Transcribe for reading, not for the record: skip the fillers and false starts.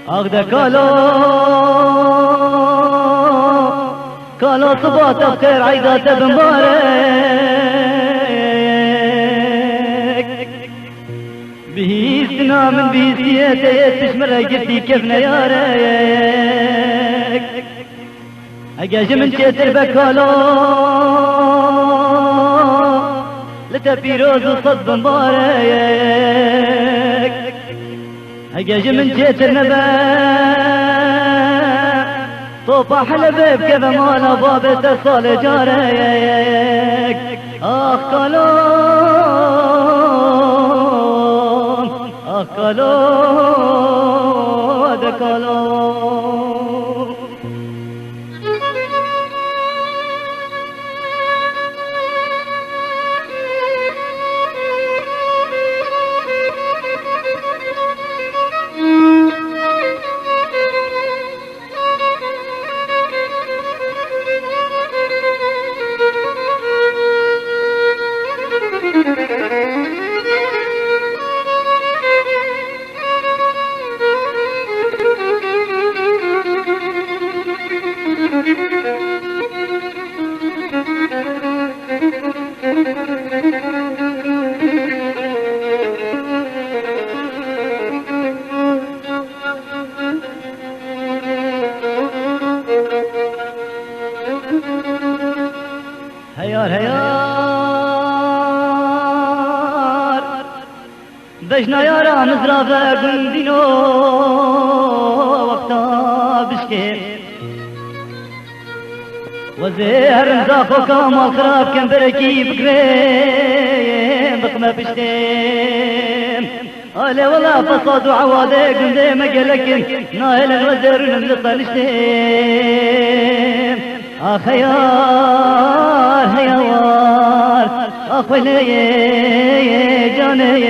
اغده کالو صبات بخير عيدات بمبارك بهيستنا من بيسيته تشمر قفتي كيفنا يارك اجاج من شتر بكالو لتبيروز وصد مبارك اجاج من شتر نبا طوفا حلبب كيف مانا باب تصال جارك اخ كالون اخ كالون كالون هيار هيار بجنا يارا مزرافة قندينو وقتا بشكي وزير مزافو كامل خراب كان بركي بكريم بقمة بشتيم قالي والله فصاد وعوادي قندي مقلكن ناهل الوزير نملطة نشتيم خيار هيوار أخوي جاني